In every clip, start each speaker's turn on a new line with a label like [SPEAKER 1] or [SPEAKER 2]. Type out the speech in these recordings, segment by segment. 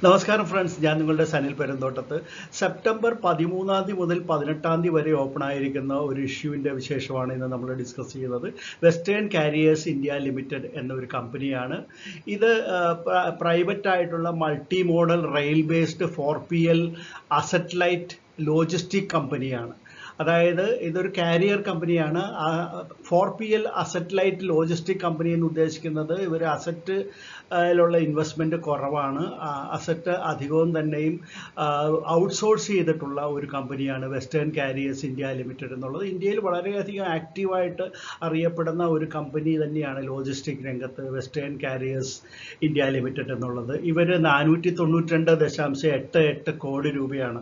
[SPEAKER 1] നമസ്കാരം ഫ്രണ്ട്സ്, ഞാൻ നിങ്ങളുടെ സനിൽ പെരുന്തോട്ടത്ത്. സെപ്റ്റംബർ 13 മുതൽ 18 വരെ ഓപ്പൺ ആയിരിക്കുന്ന ഒരു ഇഷ്യൂവിൻ്റെ വിശേഷമാണ് ഇന്ന് നമ്മൾ ഡിസ്കസ് ചെയ്യുന്നത്. വെസ്റ്റേൺ കാരിയേഴ്സ് ഇന്ത്യ ലിമിറ്റഡ് എന്നൊരു കമ്പനിയാണ് ഇത്. പ്രൈവറ്റ് ആയിട്ടുള്ള multi model rail based 4PL asset light logistic കമ്പനിയാണ്. അതായത് ഇതൊരു കാരിയർ കമ്പനിയാണ്. 4PL asset light logistic company എന്ന് ഉദ്ദേശിക്കുന്നത് ഇവർ അസറ്റിലുള്ള ഇൻവെസ്റ്റ്മെൻറ്റ് കുറവാണ്, അസറ്റ് അധികവും തന്നെയും ഔട്ട്സോഴ്സ് ചെയ്തിട്ടുള്ള ഒരു കമ്പനിയാണ് വെസ്റ്റേൺ കാരിയേഴ്സ് ഇന്ത്യ ലിമിറ്റഡ് എന്നുള്ളത്. ഇന്ത്യയിൽ വളരെയധികം ആക്റ്റീവായിട്ട് അറിയപ്പെടുന്ന ഒരു കമ്പനി തന്നെയാണ് ലോജിസ്റ്റിക് രംഗത്ത് വെസ്റ്റേൺ കാരിയേഴ്സ് ഇന്ത്യ ലിമിറ്റഡ് എന്നുള്ളത്. ഇവർ 492.88 കോടി രൂപയാണ്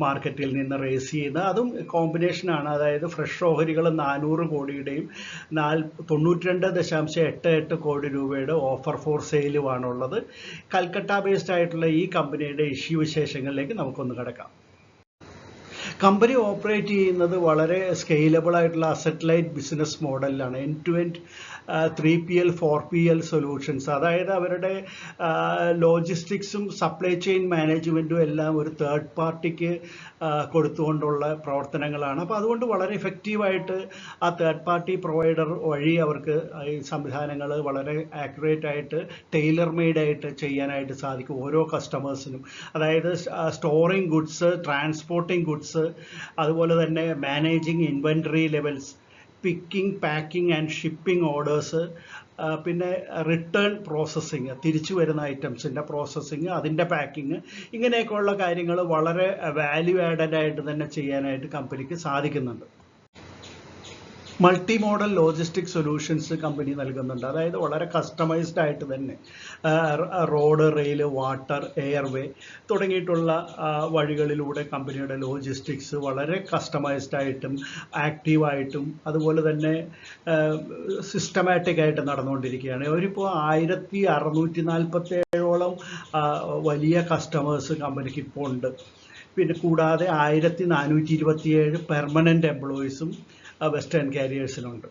[SPEAKER 1] മാർക്കറ്റിൽ നിന്ന് റേസ് ചെയ്യുന്നത്. അതും കോമ്പിനേഷനാണ്, അതായത് ഫ്രഷ് ഓഹരികൾ 400 കോടിയുടെയും 92.88 കോടി രൂപയുടെ ഓഫർ ഫോർ സെയിലുമാണുള്ളത്. കൽക്കട്ട ബേസ്ഡ് ആയിട്ടുള്ള ഈ കമ്പനിയുടെ ഇഷ്യൂ വിശേഷങ്ങളിലേക്ക് നമുക്കൊന്ന് കിടക്കാം. കമ്പനി ഓപ്പറേറ്റ് ചെയ്യുന്നത് വളരെ സ്കെയിലബിൾ ആയിട്ടുള്ള അസറ്റ് ലൈറ്റ് ബിസിനസ് മോഡലിലാണ്. End to end 3PL 4PL solutions, അതായത് അവരുടെ ലോജിസ്റ്റിക്സും സപ്ലൈ ചെയിൻ മാനേജ്മെൻറ്റും എല്ലാം ഒരു തേർഡ് പാർട്ടിക്ക് കൊടുത്തുകൊണ്ടുള്ള പ്രവർത്തനങ്ങളാണ്. അപ്പോൾ അതുകൊണ്ട് വളരെ ഇഫക്റ്റീവായിട്ട് ആ തേർഡ് പാർട്ടി പ്രൊവൈഡർ വഴി അവർക്ക് ഈ സംവിധാനങ്ങൾ വളരെ ആക്യുറേറ്റ് ആയിട്ട് ടൈലർ മെയ്ഡ് ആയിട്ട് ചെയ്യാനായിട്ട് സാധിക്കും ഓരോ കസ്റ്റമേഴ്സിനും. അതായത് സ്റ്റോറിങ് ഗുഡ്സ്, ട്രാൻസ്പോർട്ടിങ് ഗുഡ്സ്, അതുപോലെ തന്നെ managing inventory levels, picking, packing and shipping orders, പിന്നെ റിട്ടേൺ പ്രോസസ്സിങ്, തിരിച്ചു വരുന്ന ഐറ്റംസിൻ്റെ പ്രോസസ്സിങ്, അതിൻ്റെ പാക്കിങ്, ഇങ്ങനെയൊക്കെയുള്ള കാര്യങ്ങൾ വളരെ വാല്യൂ ആഡഡ് ആയിട്ട് തന്നെ ചെയ്യാനായിട്ട് കമ്പനിക്ക് സാധിക്കുന്നുണ്ട്. Multi model logistic solutions company നൽകുന്നുണ്ട്. അതായത് വളരെ കസ്റ്റമൈസ്ഡ് ആയിട്ട് തന്നെ റോഡ്, റെയിൽ, വാട്ടർ, എയർവേ തുടങ്ങിയിട്ടുള്ള വഴികളിലൂടെ കമ്പനിയുടെ ലോജിസ്റ്റിക്സ് വളരെ കസ്റ്റമൈസ്ഡ് ആയിട്ടും ആക്റ്റീവായിട്ടും അതുപോലെ തന്നെ സിസ്റ്റമാറ്റിക് ആയിട്ട് നടന്നുകൊണ്ടിരിക്കുകയാണ്. അവരിപ്പോൾ 1647ഓളം വലിയ കസ്റ്റമേഴ്സ് കമ്പനിക്ക് ഇപ്പോൾ ഉണ്ട്. പിന്നെ കൂടാതെ 1427 പെർമനൻ്റ് എംപ്ലോയീസും വെസ്റ്റേൺ കാരിയേഴ്സിനുണ്ട്.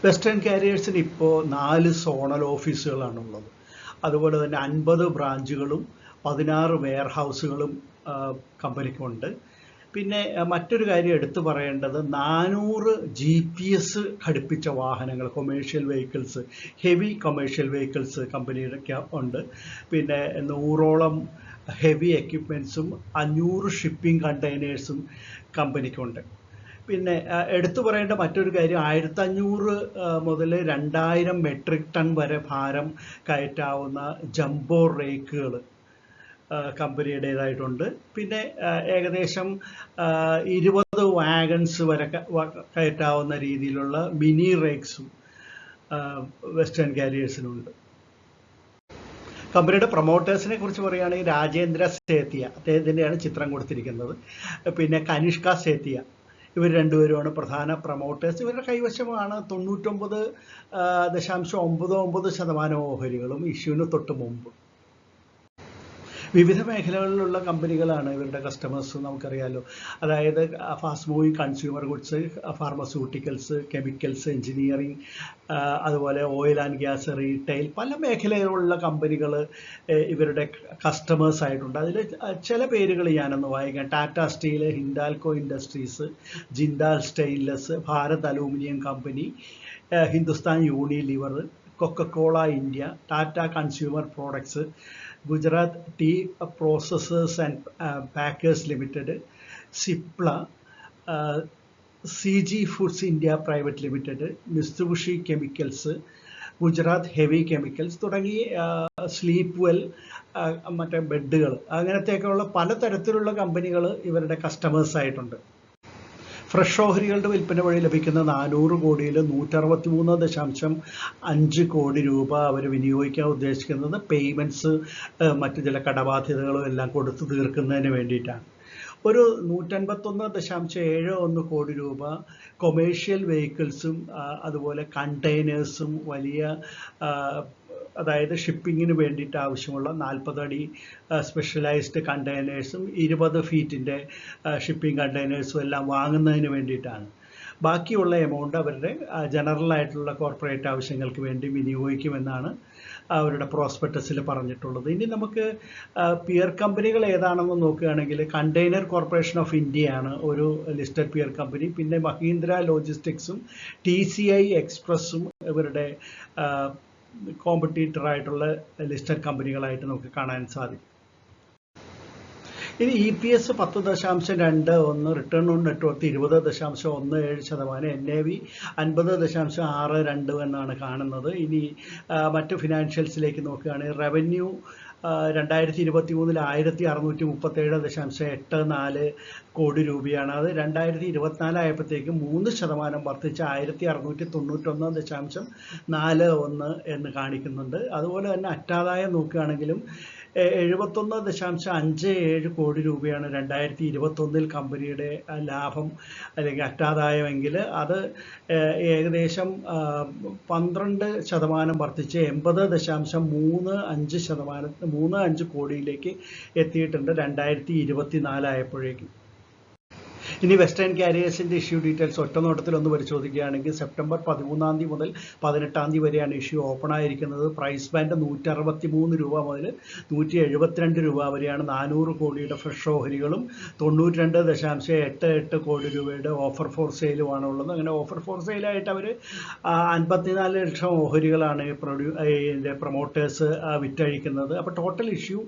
[SPEAKER 1] വെസ്റ്റേൺ കാരിയേഴ്സിന് ഇപ്പോൾ 4 സോണൽ ഓഫീസുകളാണുള്ളത്. അതുപോലെ തന്നെ 50 ബ്രാഞ്ചുകളും 16 വെയർ ഹൗസുകളും കമ്പനിക്കുണ്ട്. പിന്നെ മറ്റൊരു കാര്യം എടുത്തു പറയേണ്ടത് 400 GPS ഘടിപ്പിച്ച വാഹനങ്ങൾ, commercial vehicles, heavy commercial vehicles കമ്പനിയുടെ ഉണ്ട്. പിന്നെ 100ഓളം ഹെവി എക്യുപ്മെൻറ്റ്സും 500 ഷിപ്പിംഗ് കണ്ടെയ്നേഴ്സും കമ്പനിക്കുണ്ട്. പിന്നെ എടുത്തു പറയേണ്ട മറ്റൊരു കാര്യം, 1500 മുതൽ 2000 മെട്രിക് ടൺ വരെ ഭാരം കയറ്റാവുന്ന ജംബോ റേക്കുകൾ കമ്പനിയുടേതായിട്ടുണ്ട്. പിന്നെ ഏകദേശം 20 വാഗൺസ് വരെ കയറ്റാവുന്ന രീതിയിലുള്ള മിനി റേക്സും വെസ്റ്റേൺ കാരിയേഴ്സിനുണ്ട്. കമ്പനിയുടെ പ്രൊമോട്ടേഴ്സിനെ കുറിച്ച് പറയുകയാണെങ്കിൽ രാജേന്ദ്ര സേത്തിയ, അദ്ദേഹത്തിൻ്റെയാണ് ചിത്രം കൊടുത്തിരിക്കുന്നത്. പിന്നെ കനിഷ്ക സേത്തിയ, ഇവർ രണ്ടുപേരുമാണ് പ്രധാന പ്രൊമോട്ടേഴ്സ്. ഇവരുടെ കൈവശമാണ് 99.99% ഓഹരികളും ഇഷ്യൂവിന് തൊട്ട് മുമ്പ്. വിവിധ മേഖലകളിലുള്ള കമ്പനികളാണ് ഇവരുടെ കസ്റ്റമേഴ്സ്, നമുക്കറിയാലോ. അതായത് fast moving consumer goods, pharmaceuticals, chemicals, engineering, അതുപോലെ ഓയിൽ ആൻഡ് ഗ്യാസ്, റീറ്റെയിൽ, പല മേഖലയിലുള്ള കമ്പനികൾ ഇവരുടെ കസ്റ്റമേഴ്സ് ആയിട്ടുണ്ട്. അതിൽ ചില പേരുകൾ ഞാനൊന്ന് വായിക്കാം. Tata Steel, Hindalco Industries, Jindal Stainless, Bharat Aluminium Company, Hindustan Unilever, Coca Cola India, Tata Consumer Products, Gujarat Tea Processors and Packers Limited, Cipla, CG Foods India Private Limited, Mitsubishi Chemicals, Gujarat Heavy Chemicals തുടങ്ങി സ്ലീപ്പ് വെൽ, മറ്റേ ബെഡുകൾ, അങ്ങനത്തെയൊക്കെയുള്ള പലതരത്തിലുള്ള കമ്പനികൾ ഇവരുടെ കസ്റ്റമേഴ്സ് ആയിട്ടുണ്ട്. ഫ്രഷ് ഓഹരികളുടെ വിൽപ്പന വഴി ലഭിക്കുന്ന 400 കോടിയിൽ 163.5 കോടി രൂപ അവർ വിനിയോഗിക്കാൻ ഉദ്ദേശിക്കുന്നത് പേയ്മെൻറ്റ്സ്, മറ്റു ചില കടബാധ്യതകളും എല്ലാം കൊടുത്തു തീർക്കുന്നതിന് വേണ്ടിയിട്ടാണ്. ഒരു 151.71 കോടി രൂപ കൊമേഴ്ഷ്യൽ വെഹിക്കിൾസും അതുപോലെ കണ്ടെയ്നേഴ്സും, വലിയ അതായത് ഷിപ്പിങ്ങിന് വേണ്ടിയിട്ട് ആവശ്യമുള്ള 40 അടി സ്പെഷ്യലൈസ്ഡ് കണ്ടെയ്നേഴ്സും 20 ഫീറ്റിൻ്റെ ഷിപ്പിംഗ് കണ്ടെയ്നേഴ്സും എല്ലാം വാങ്ങുന്നതിന് വേണ്ടിയിട്ടാണ്. ബാക്കിയുള്ള എമൗണ്ട് അവരുടെ ജനറൽ ആയിട്ടുള്ള കോർപ്പറേറ്റ് ആവശ്യങ്ങൾക്ക് വേണ്ടി വിനിയോഗിക്കുമെന്നാണ് അവരുടെ പ്രോസ്പെക്ടസിൽ പറഞ്ഞിട്ടുള്ളത്. ഇനി നമുക്ക് പിയർ കമ്പനികൾ ഏതാണെന്ന് നോക്കുകയാണെങ്കിൽ കണ്ടെയ്നർ കോർപ്പറേഷൻ ഓഫ് ഇന്ത്യയാണ് ഒരു ലിസ്റ്റഡ് പിയർ കമ്പനി. പിന്നെ മഹീന്ദ്ര ലോജിസ്റ്റിക്സും TCI എക്സ്പ്രസ്സും ഇവരുടെ കോമ്പറ്റീറ്റർ ആയിട്ടുള്ള ലിസ്റ്റഡ് കമ്പനികളായിട്ട് നമുക്ക് കാണാൻ സാധിക്കും. ഇനി EPS 10.21, return on net worth 20.17%, NAV 50.62 എന്നാണ് കാണുന്നത്. ഇനി മറ്റ് ഫിനാൻഷ്യൽസിലേക്ക് നോക്കുകയാണെങ്കിൽ റവന്യൂ 2023 1637.84 കോടി രൂപയാണ്. അത് 2024 ആയപ്പോഴത്തേക്കും 3% വർദ്ധിച്ച് 1691.41 എന്ന് കാണിക്കുന്നുണ്ട്. അതുപോലെ തന്നെ അറ്റാദായം നോക്കുകയാണെങ്കിലും 71.57 കോടി രൂപയാണ് 2021 കമ്പനിയുടെ ലാഭം അല്ലെങ്കിൽ അറ്റാദായമെങ്കിൽ അത് ഏകദേശം 12% വർദ്ധിച്ച് 80.35 കോടിയിലേക്ക് എത്തിയിട്ടുണ്ട് 2024 ആയപ്പോഴേക്കും. ഇനി വെസ്റ്റേൺ കാരിയേഴ്സിൻ്റെ ഇഷ്യൂ ഡീറ്റെയിൽസ് ഒറ്റ നോട്ടത്തിൽ ഒന്ന് പരിശോധിക്കുകയാണെങ്കിൽ സെപ്റ്റംബർ 13 മുതൽ 18 വരെയാണ് ഇഷ്യൂ ഓപ്പൺ ആയിരിക്കുന്നത്. പ്രൈസ് ബാൻഡ് 163 രൂപ മുതൽ 172 രൂപ വരെയാണ്. 400 കോടിയുടെ ഫ്രഷ് ഓഹരികളും 92.88 കോടി രൂപയുടെ ഓഫർ ഫോർ സെയിലുമാണ് ഉള്ളത്. അങ്ങനെ ഓഫർ ഫോർ സെയിലായിട്ട് അവർ 54 ലക്ഷം ഓഹരികളാണ് ഇതിൻ്റെ പ്രൊമോട്ടേഴ്സ് വിറ്റഴിക്കുന്നത്. അപ്പോൾ ടോട്ടൽ ഇഷ്യൂ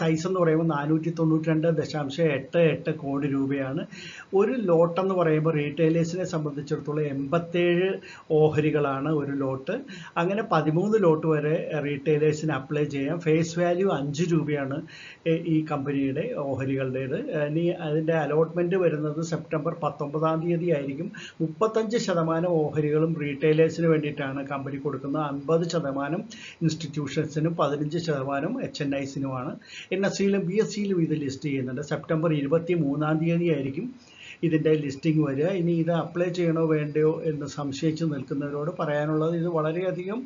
[SPEAKER 1] സൈസ് എന്ന് പറയുമ്പോൾ 492.88 കോടി രൂപയാണ്. ഒരു ലോട്ട് എന്ന് പറയുമ്പോൾ റീറ്റെയിലേഴ്സിനെ സംബന്ധിച്ചിടത്തോളം 87 ഓഹരികളാണ് ഒരു ലോട്ട്. അങ്ങനെ 13 ലോട്ട് വരെ റീറ്റെയിലേഴ്സിന് അപ്ലൈ ചെയ്യാം. ഫേസ് വാല്യൂ 5 രൂപയാണ് ഈ കമ്പനിയുടെ ഓഹരികളുടേത്. ഇനി അതിൻ്റെ അലോട്ട്മെൻറ്റ് വരുന്നത് സെപ്റ്റംബർ 19 ആയിരിക്കും. 35% ഓഹരികളും റീറ്റെയിലേഴ്സിന് വേണ്ടിയിട്ടാണ് കമ്പനി കൊടുക്കുന്നത്. 50% ഇൻസ്റ്റിറ്റ്യൂഷൻസിനും 15% HNIസിനുമാണ്. NSEയിലും BSEയിലും ഇത് ലിസ്റ്റ് ചെയ്യുന്നുണ്ട്. സെപ്റ്റംബർ 23 ആയിരിക്കും ഇതിൻ്റെ ലിസ്റ്റിംഗ് വരിക. ഇനി ഇത് അപ്ലൈ ചെയ്യണോ വേണ്ടയോ എന്ന് സംശയിച്ച് നിൽക്കുന്നവരോട് പറയാനുള്ളത് ഇത് വളരെയധികം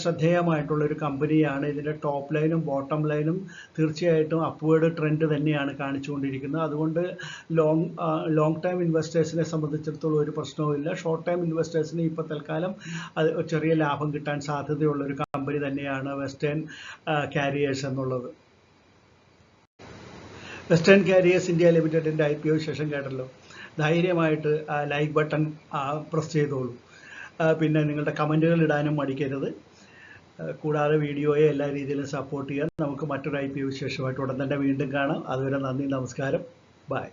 [SPEAKER 1] ശ്രദ്ധേയമായിട്ടുള്ളൊരു കമ്പനിയാണ്. ഇതിൻ്റെ ടോപ്പ് ലൈനും ബോട്ടം ലൈനും തീർച്ചയായിട്ടും അപ്വേർഡ് ട്രെൻഡ് തന്നെയാണ് കാണിച്ചുകൊണ്ടിരിക്കുന്നത്. അതുകൊണ്ട് ലോങ് ടൈം ഇൻവെസ്റ്റേഴ്സിനെ സംബന്ധിച്ചിടത്തോളം ഒരു പ്രശ്നവുമില്ല. ഷോർട്ട് ടൈം ഇൻവെസ്റ്റേഴ്സിന് ഇപ്പോൾ തൽക്കാലം ചെറിയ ലാഭം കിട്ടാൻ സാധ്യതയുള്ളൊരു കമ്പനി തന്നെയാണ് വെസ്റ്റേൺ കാരിയേഴ്സ് എന്നുള്ളത്. വെസ്റ്റേൺ കാരിയേഴ്സ് ഇന്ത്യ ലിമിറ്റഡിൻ്റെ IPO ശേഷം കേട്ടല്ലോ. ധൈര്യമായിട്ട് ലൈക്ക് ബട്ടൺ പ്രസ് ചെയ്തോളൂ. പിന്നെ നിങ്ങളുടെ കമൻറ്റുകൾ ഇടാനും മടിക്കരുത്. കൂടാതെ വീഡിയോയെ എല്ലാ രീതിയിലും സപ്പോർട്ട് ചെയ്യാൻ. നമുക്ക് മറ്റൊരു IPO വിശേഷമായിട്ട് ഉടൻ തന്നെ വീണ്ടും കാണാം. അതുവരെ നന്ദി, നമസ്കാരം, ബൈ.